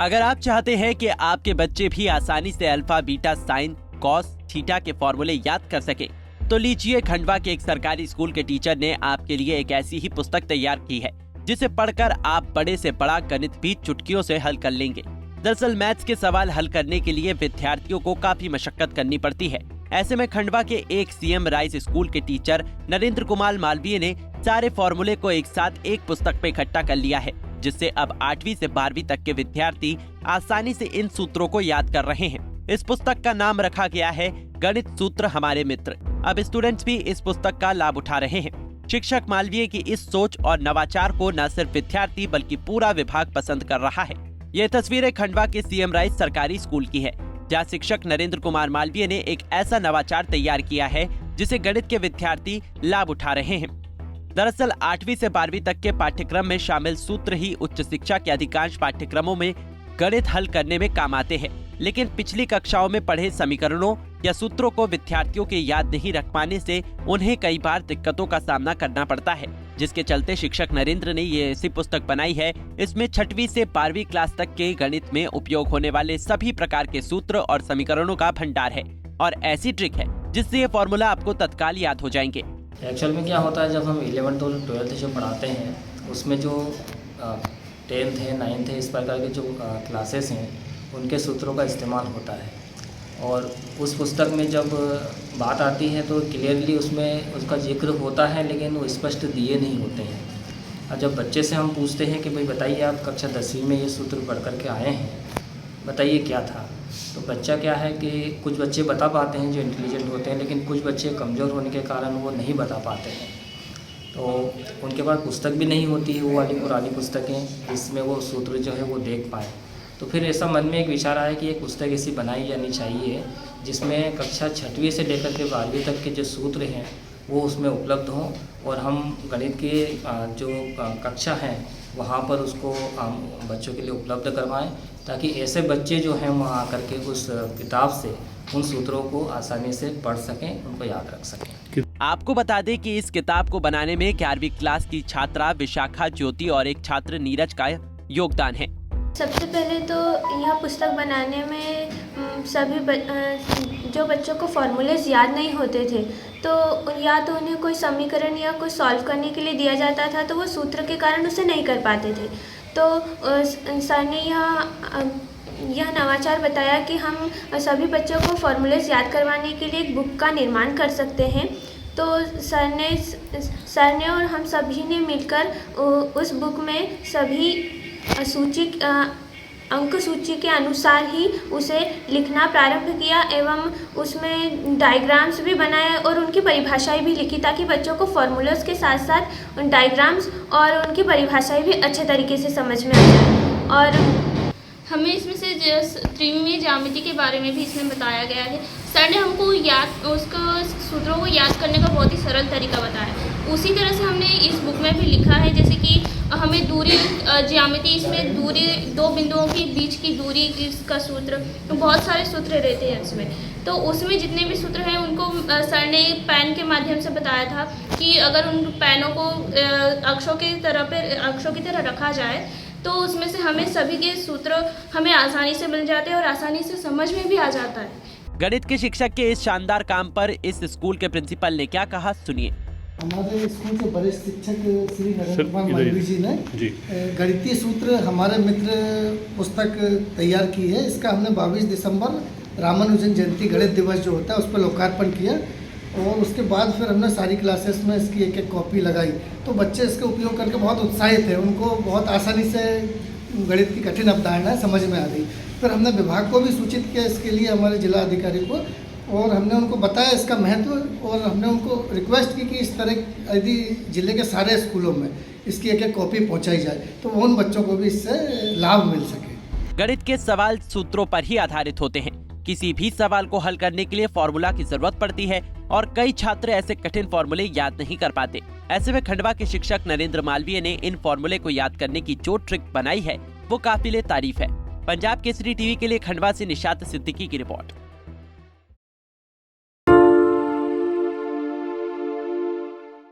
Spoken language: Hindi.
अगर आप चाहते हैं कि आपके बच्चे भी आसानी से alpha, beta, sine, cos, theta के फॉर्मूले याद कर सके, तो लीजिए खंडवा के एक सरकारी स्कूल के टीचर ने आपके लिए एक ऐसी ही पुस्तक तैयार की है जिसे पढ़कर आप बड़े से बड़ा गणित भी चुटकियों से हल कर लेंगे। दरअसल मैथ्स के सवाल हल करने के लिए विद्यार्थियों को काफी मशक्कत करनी पड़ती है। ऐसे में खंडवा के एक सीएम राइज स्कूल के टीचर नरेंद्र कुमार मालवीय ने सारे फॉर्मूले को एक साथ एक पुस्तक पे इकट्ठा कर लिया है, जिससे अब 8वीं से 12वीं तक के विद्यार्थी आसानी से इन सूत्रों को याद कर रहे हैं। इस पुस्तक का नाम रखा गया है गणित सूत्र हमारे मित्र। अब स्टूडेंट्स भी इस पुस्तक का लाभ उठा रहे हैं। शिक्षक मालवीय की इस सोच और नवाचार को न सिर्फ विद्यार्थी बल्कि पूरा विभाग पसंद कर रहा है। ये तस्वीरें खंडवा के सीएम राइज सरकारी स्कूल की है, जहाँ शिक्षक नरेंद्र कुमार मालवीय ने एक ऐसा नवाचार तैयार किया है जिसे गणित के विद्यार्थी लाभ उठा रहे हैं। दरअसल 8वीं से 12वीं तक के पाठ्यक्रम में शामिल सूत्र ही उच्च शिक्षा के अधिकांश पाठ्यक्रमों में गणित हल करने में काम आते हैं, लेकिन पिछली कक्षाओं में पढ़े समीकरणों या सूत्रों को विद्यार्थियों के याद नहीं रख पाने से उन्हें कई बार दिक्कतों का सामना करना पड़ता है, जिसके चलते शिक्षक नरेंद्र ने ये ऐसी पुस्तक बनाई है। इसमें 6वीं से 12वीं क्लास तक के गणित में उपयोग होने वाले सभी प्रकार के सूत्र और समीकरणों का भंडार है और ऐसी ट्रिक है जिससे ये फॉर्मूला आपको तत्काल याद हो जाएंगे। एक्चुअल में क्या होता है, जब हम 11th और 12th जो पढ़ाते हैं उसमें जो 10th है, 9th है, इस प्रकार के जो क्लासेस हैं उनके सूत्रों का इस्तेमाल होता है। और उस पुस्तक में जब बात आती है तो क्लियरली उसमें उसका जिक्र होता है, लेकिन वो स्पष्ट दिए नहीं होते हैं। और जब बच्चे से हम पूछते हैं कि भाई बताइए आप कक्षा 10वीं में ये सूत्र पढ़ कर के आए हैं, बताइए क्या था, तो बच्चा क्या है कि कुछ बच्चे बता पाते हैं जो इंटेलिजेंट होते हैं, लेकिन कुछ बच्चे कमज़ोर होने के कारण वो नहीं बता पाते हैं। तो उनके पास पुस्तक भी नहीं होती है, वो वाली पुरानी पुस्तकें जिसमें वो सूत्र जो है वो देख पाए। तो फिर ऐसा मन में एक विचार आया कि एक पुस्तक ऐसी बनाई जानी चाहिए जिसमें कक्षा 6वीं से लेकर के 12वीं तक के जो सूत्र हैं वो उसमें उपलब्ध हों और हम गणित के जो कक्षा हैं वहाँ पर उसको बच्चों के लिए उपलब्ध करवाएं, ताकि ऐसे बच्चे जो हैं वहाँ आकर के उस किताब से उन सूत्रों को आसानी से पढ़ सकें, उनको याद रख सकें। आपको बता दें कि इस किताब को बनाने में 11वीं क्लास की छात्रा विशाखा ज्योति और एक छात्र नीरज का योगदान है। सबसे पहले तो यह पुस्तक बनाने में जो बच्चों को फॉर्मूलेज याद नहीं होते थे, तो या तो उन्हें कोई समीकरण या कोई सॉल्व करने के लिए दिया जाता था तो वो सूत्र के कारण उसे नहीं कर पाते थे। तो सर ने यह नवाचार बताया कि हम सभी बच्चों को फॉर्मूलेज याद करवाने के लिए एक बुक का निर्माण कर सकते हैं। तो सर ने और हम सभी ने मिलकर उस बुक में सभी अंक सूची के अनुसार ही उसे लिखना प्रारंभ किया एवं उसमें डायग्राम्स भी बनाए और उनकी परिभाषाएं भी लिखी, ताकि बच्चों को फॉर्मूलाज के साथ साथ उन डायग्राम्स और उनकी परिभाषाएं भी अच्छे तरीके से समझ में आ जाए। और हमें इसमें से त्रिविमीय ज्यामिति के बारे में भी इसमें बताया गया है। सर ने हमको उसको सूत्रों को याद करने का बहुत ही सरल तरीका बताया। उसी तरह से हमने इस बुक में भी लिखा है, जैसे कि हमें दूरी ज्यामिति, इसमें दूरी दो बिंदुओं के बीच की दूरी का सूत्र, तो बहुत सारे सूत्र रहते हैं इसमें। तो उसमें जितने भी सूत्र हैं उनको सर ने पेन के माध्यम से बताया था कि अगर उन पेनों को अक्षों की तरह रखा जाए तो उसमें से हमें सभी के सूत्र हमें आसानी से मिल जाते हैं और आसानी से समझ में भी आ जाता है। गणित के शिक्षक के इस शानदार काम पर इस स्कूल के प्रिंसिपल ने क्या कहा, सुनिए। हमारे स्कूल के वरिष्ठ शिक्षक श्री नरेंद्र कुमार मालवीय जी ने गणितीय सूत्र हमारे मित्र पुस्तक तैयार की है। इसका हमने 22 दिसंबर रामानुजन जयंती गणित दिवस जो होता है उस पर लोकार्पण किया और उसके बाद फिर हमने सारी क्लासेस में इसकी एक एक कॉपी लगाई। तो बच्चे इसका उपयोग करके बहुत उत्साहित थे, उनको बहुत आसानी से गणित की कठिन अवधारणा समझ में आ गई। फिर हमने विभाग को भी सूचित किया इसके लिए, हमारे जिला अधिकारी को, और हमने उनको बताया इसका महत्व और हमने उनको रिक्वेस्ट की कि इस तरह यदि जिले के सारे स्कूलों में इसकी एक एक कॉपी पहुंचाई जाए तो उन बच्चों को भी इससे लाभ मिल सके। गणित के सवाल सूत्रों पर ही आधारित होते हैं। किसी भी सवाल को हल करने के लिए फॉर्मूला की जरूरत पड़ती है और कई छात्र ऐसे कठिन फॉर्मूले याद नहीं कर पाते। ऐसे में खंडवा के शिक्षक नरेंद्र मालवीय ने इन फॉर्मूले को याद करने की जो ट्रिक बनाई है वो काबिले तारीफ है। पंजाब केसरी टीवी के लिए खंडवा से निशात सिद्दीकी की रिपोर्ट।